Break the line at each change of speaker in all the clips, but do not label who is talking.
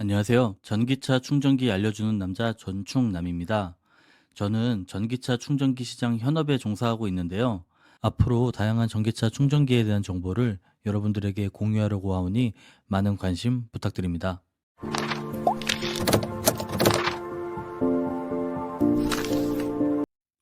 안녕하세요. 전기차 충전기 알려주는 남자 전충남입니다. 저는 전기차 충전기 시장 현업에 종사하고 있는데요. 앞으로 다양한 전기차 충전기에 대한 정보를 여러분들에게 공유하려고 하오니 많은 관심 부탁드립니다.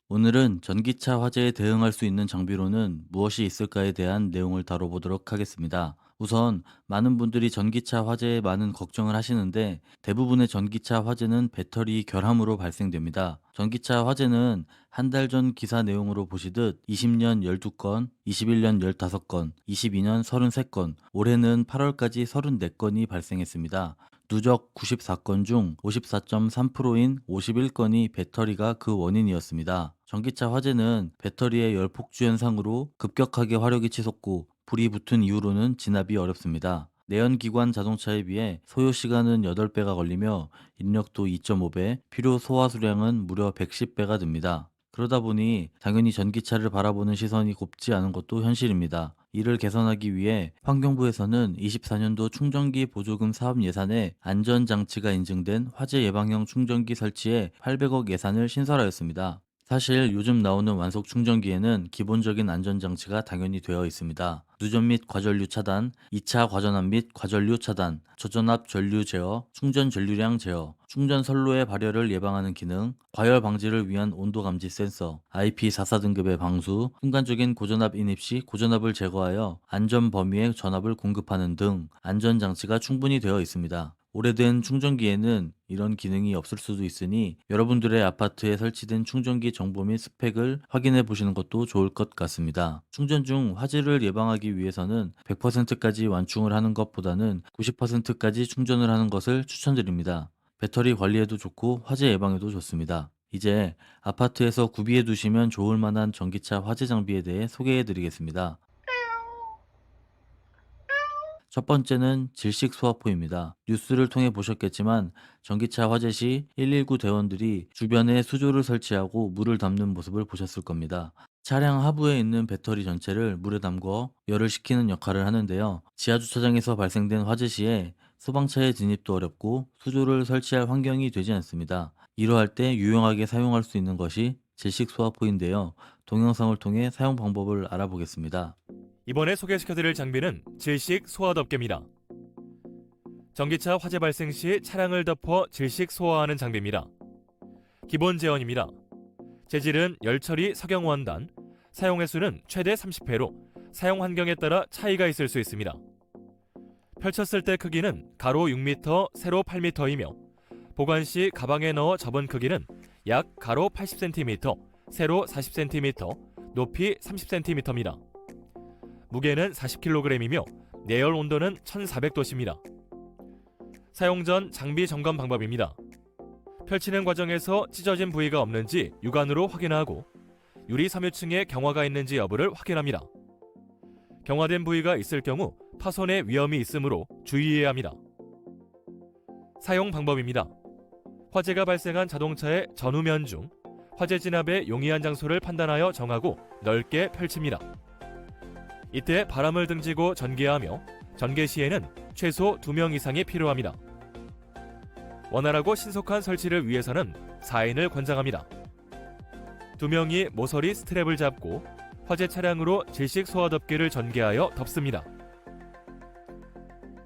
오늘은 전기차 화재에 대응할 수 있는 장비로는 무엇이 있을까에 대한 내용을 다뤄보도록 하겠습니다. 우선 많은 분들이 전기차 화재에 많은 걱정을 하시는데 대부분의 전기차 화재는 배터리 결함으로 발생됩니다. 전기차 화재는 한 달 전 기사 내용으로 보시듯 20년 12건, 21년 15건, 22년 33건, 올해는 8월까지 34건이 발생했습니다. 누적 94건 중 54.3%인 51건이 배터리가 그 원인이었습니다. 전기차 화재는 배터리의 열폭주 현상으로 급격하게 화력이 치솟고 불이 붙은 이후로는 진압이 어렵습니다. 내연기관 자동차에 비해 소요 시간은 8배가 걸리며 인력도 2.5배, 필요 소화 수량은 무려 110배가 듭니다. 그러다 보니 당연히 전기차를 바라보는 시선이 곱지 않은 것도 현실입니다. 이를 개선하기 위해 환경부에서는 24년도 충전기 보조금 사업 예산에 안전장치가 인증된 화재 예방형 충전기 설치에 800억 예산을 신설하였습니다. 사실 요즘 나오는 완속 충전기에는 기본적인 안전장치가 당연히 되어 있습니다. 누전 및 과전류 차단, 2차 과전압 및 과전류 차단, 저전압 전류 제어, 충전 전류량 제어, 충전 선로의 발열을 예방하는 기능, 과열 방지를 위한 온도 감지 센서, IP44 등급의 방수, 순간적인 고전압 인입 시 고전압을 제거하여 안전 범위의 전압을 공급하는 등 안전장치가 충분히 되어 있습니다. 오래된 충전기에는 이런 기능이 없을 수도 있으니 여러분들의 아파트에 설치된 충전기 정보 및 스펙을 확인해 보시는 것도 좋을 것 같습니다. 충전 중 화재를 예방하기 위해서는 100%까지 완충을 하는 것보다는 90%까지 충전을 하는 것을 추천드립니다. 배터리 관리에도 좋고 화재 예방에도 좋습니다. 이제 아파트에서 구비해 두시면 좋을 만한 전기차 화재 장비에 대해 소개해 드리겠습니다. 첫 번째는 질식 소화포입니다. 뉴스를 통해 보셨겠지만 전기차 화재 시 119 대원들이 주변에 수조를 설치하고 물을 담는 모습을 보셨을 겁니다. 차량 하부에 있는 배터리 전체를 물에 담궈 열을 식히는 역할을 하는데요. 지하주차장에서 발생된 화재 시에 소방차의 진입도 어렵고 수조를 설치할 환경이 되지 않습니다. 이러할 때 유용하게 사용할 수 있는 것이 질식 소화포인데요. 동영상을 통해 사용 방법을 알아보겠습니다.
이번에 소개시켜드릴 장비는 질식 소화덮개입니다. 전기차 화재 발생 시 차량을 덮어 질식 소화하는 장비입니다. 기본 제원입니다. 재질은 열처리 석영 원단, 사용 횟수는 최대 30회로 사용 환경에 따라 차이가 있을 수 있습니다. 펼쳤을 때 크기는 가로 6m, 세로 8m이며 보관 시 가방에 넣어 접은 크기는 약 가로 80cm, 세로 40cm, 높이 30cm입니다. 무게는 40kg이며 내열 온도는 1400도씨입니다. 사용 전 장비 점검 방법입니다. 펼치는 과정에서 찢어진 부위가 없는지 육안으로 확인하고 유리 섬유층에 경화가 있는지 여부를 확인합니다. 경화된 부위가 있을 경우 파손의 위험이 있으므로 주의해야 합니다. 사용 방법입니다. 화재가 발생한 자동차의 전후면 중 화재 진압에 용이한 장소를 판단하여 정하고 넓게 펼칩니다. 이때 바람을 등지고 전개하며 전개 시에는 최소 2명 이상이 필요합니다. 원활하고 신속한 설치를 위해서는 4인을 권장합니다. 2명이 모서리 스트랩을 잡고 화재 차량으로 질식 소화덮개를 전개하여 덮습니다.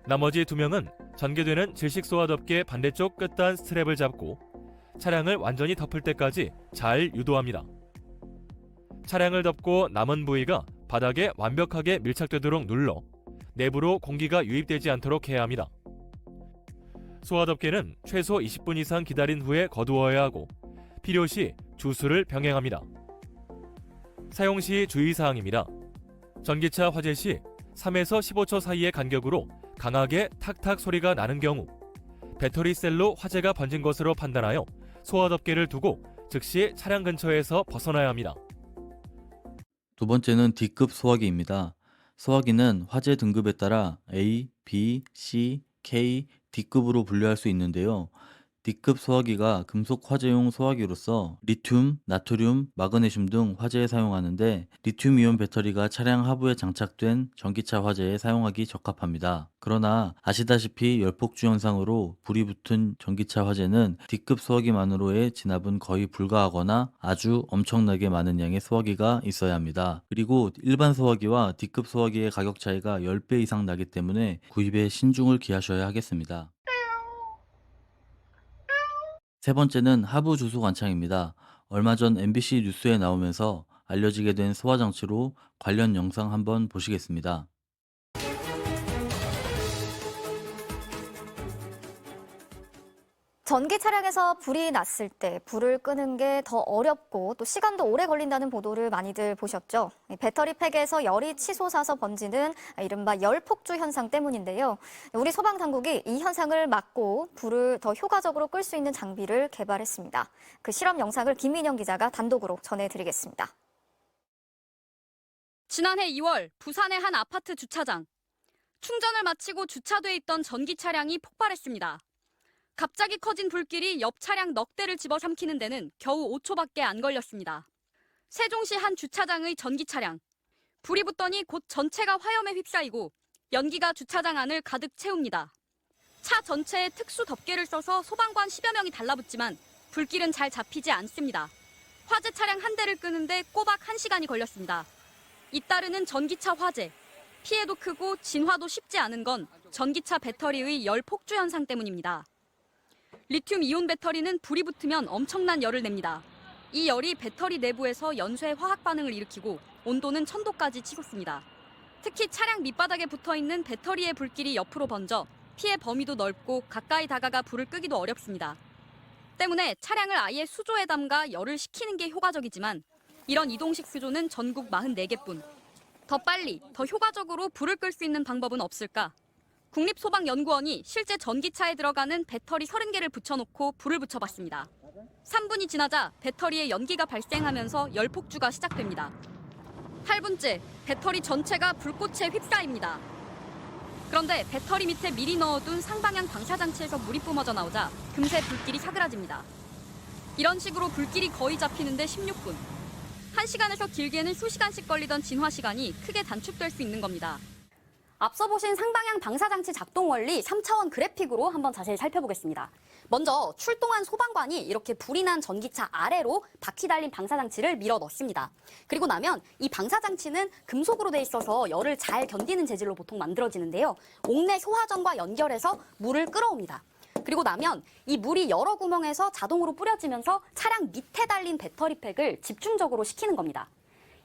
나머지 2명은 전개되는 질식 소화덮개 반대쪽 끝단 스트랩을 잡고 차량을 완전히 덮을 때까지 잘 유도합니다. 차량을 덮고 남은 부위가 바닥에 완벽하게 밀착되도록 눌러 내부로 공기가 유입되지 않도록 해야 합니다. 소화덮개는 최소 20분 이상 기다린 후에 거두어야 하고 필요시 주수를 병행합니다. 사용 시 주의사항입니다. 전기차 화재 시 3에서 15초 사이의 간격으로 강하게 탁탁 소리가 나는 경우 배터리 셀로 화재가 번진 것으로 판단하여 소화덮개를 두고 즉시 차량 근처에서 벗어나야 합니다.
두 번째는 D급 소화기입니다. 소화기는 화재 등급에 따라 A, B, C, K, D급으로 분류할 수 있는데요. D급 소화기가 금속 화재용 소화기로서 리튬, 나트륨, 마그네슘 등 화재에 사용하는데 리튬이온 배터리가 차량 하부에 장착된 전기차 화재에 사용하기 적합합니다. 그러나 아시다시피 열폭주 현상으로 불이 붙은 전기차 화재는 D급 소화기만으로의 진압은 거의 불가하거나 아주 엄청나게 많은 양의 소화기가 있어야 합니다. 그리고 일반 소화기와 D급 소화기의 가격 차이가 10배 이상 나기 때문에 구입에 신중을 기하셔야 하겠습니다. 세 번째는 하부 주소 관창입니다. 얼마 전 MBC 뉴스에 나오면서 알려지게 된 소화 장치로 관련 영상 한번 보시겠습니다.
전기 차량에서 불이 났을 때 불을 끄는 게 더 어렵고 또 시간도 오래 걸린다는 보도를 많이들 보셨죠? 배터리 팩에서 열이 치솟아서 번지는 이른바 열폭주 현상 때문인데요. 우리 소방당국이 이 현상을 막고 불을 더 효과적으로 끌 수 있는 장비를 개발했습니다. 그 실험 영상을 김민영 기자가 단독으로 전해드리겠습니다.
지난해 2월 부산의 한 아파트 주차장. 충전을 마치고 주차돼 있던 전기 차량이 폭발했습니다. 갑자기 커진 불길이 옆 차량 넉 대를 집어삼키는 데는 겨우 5초밖에 안 걸렸습니다. 세종시 한 주차장의 전기 차량. 불이 붙더니 곧 전체가 화염에 휩싸이고 연기가 주차장 안을 가득 채웁니다. 차 전체에 특수 덮개를 써서 소방관 10여 명이 달라붙지만 불길은 잘 잡히지 않습니다. 화재 차량 한 대를 끄는데 꼬박 1시간이 걸렸습니다. 잇따르는 전기차 화재. 피해도 크고 진화도 쉽지 않은 건 전기차 배터리의 열 폭주 현상 때문입니다. 리튬 이온 배터리는 불이 붙으면 엄청난 열을 냅니다. 이 열이 배터리 내부에서 연쇄 화학 반응을 일으키고 온도는 1000도까지 치솟습니다. 특히 차량 밑바닥에 붙어있는 배터리의 불길이 옆으로 번져 피해 범위도 넓고 가까이 다가가 불을 끄기도 어렵습니다. 때문에 차량을 아예 수조에 담가 열을 식히는 게 효과적이지만 이런 이동식 수조는 전국 44개뿐. 더 빨리, 더 효과적으로 불을 끌 수 있는 방법은 없을까? 국립소방연구원이 실제 전기차에 들어가는 배터리 30개를 붙여놓고 불을 붙여봤습니다. 3분이 지나자 배터리에 연기가 발생하면서 열폭주가 시작됩니다. 8분째, 배터리 전체가 불꽃에 휩싸입니다. 그런데 배터리 밑에 미리 넣어둔 상방향 방사장치에서 물이 뿜어져 나오자 금세 불길이 사그라집니다. 이런 식으로 불길이 거의 잡히는데 16분. 1시간에서 길게는 수시간씩 걸리던 진화 시간이 크게 단축될 수 있는 겁니다.
앞서 보신 상방향 방사장치 작동 원리 3차원 그래픽으로 한번 자세히 살펴보겠습니다. 먼저 출동한 소방관이 이렇게 불이 난 전기차 아래로 바퀴 달린 방사장치를 밀어 넣습니다. 그리고 나면 이 방사장치는 금속으로 돼 있어서 열을 잘 견디는 재질로 보통 만들어지는데요. 옥내 소화전과 연결해서 물을 끌어옵니다. 그리고 나면 이 물이 여러 구멍에서 자동으로 뿌려지면서 차량 밑에 달린 배터리 팩을 집중적으로 식히는 겁니다.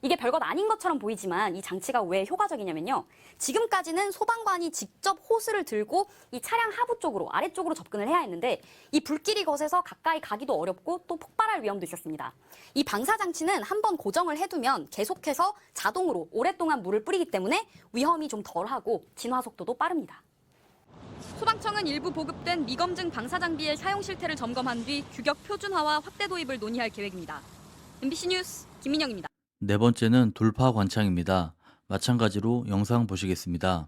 이게 별것 아닌 것처럼 보이지만 이 장치가 왜 효과적이냐면요. 지금까지는 소방관이 직접 호스를 들고 이 차량 하부 쪽으로, 아래쪽으로 접근을 해야 했는데 이 불길이 거세서 가까이 가기도 어렵고 또 폭발할 위험도 있었습니다. 이 방사장치는 한번 고정을 해두면 계속해서 자동으로 오랫동안 물을 뿌리기 때문에 위험이 좀 덜하고 진화 속도도 빠릅니다.
소방청은 일부 보급된 미검증 방사장비의 사용 실태를 점검한 뒤 규격 표준화와 확대 도입을 논의할 계획입니다. MBC 뉴스 김민영입니다.
네 번째는 돌파 관창입니다. 마찬가지로 영상 보시겠습니다.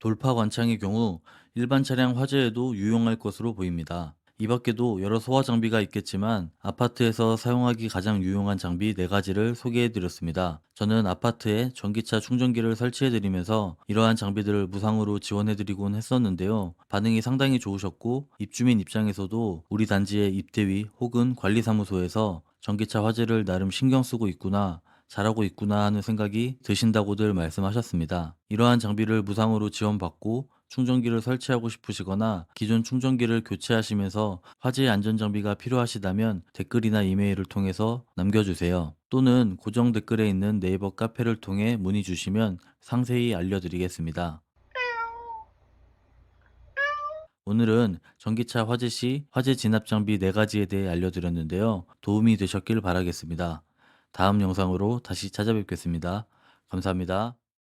돌파 관창의 경우 일반 차량 화재에도 유용할 것으로 보입니다. 이 밖에도 여러 소화 장비가 있겠지만 아파트에서 사용하기 가장 유용한 장비 4가지를 소개해 드렸습니다. 저는 아파트에 전기차 충전기를 설치해 드리면서 이러한 장비들을 무상으로 지원해 드리곤 했었는데요. 반응이 상당히 좋으셨고 입주민 입장에서도 우리 단지의 입대위 혹은 관리사무소에서 전기차 화재를 나름 신경 쓰고 있구나, 잘하고 있구나 하는 생각이 드신다고들 말씀하셨습니다. 이러한 장비를 무상으로 지원받고 충전기를 설치하고 싶으시거나 기존 충전기를 교체하시면서 화재 안전장비가 필요하시다면 댓글이나 이메일을 통해서 남겨주세요. 또는 고정 댓글에 있는 네이버 카페를 통해 문의 주시면 상세히 알려드리겠습니다. 오늘은 전기차 화재 시 화재 진압 장비 4가지에 대해 알려드렸는데요. 도움이 되셨길 바라겠습니다. 다음 영상으로 다시 찾아뵙겠습니다. 감사합니다.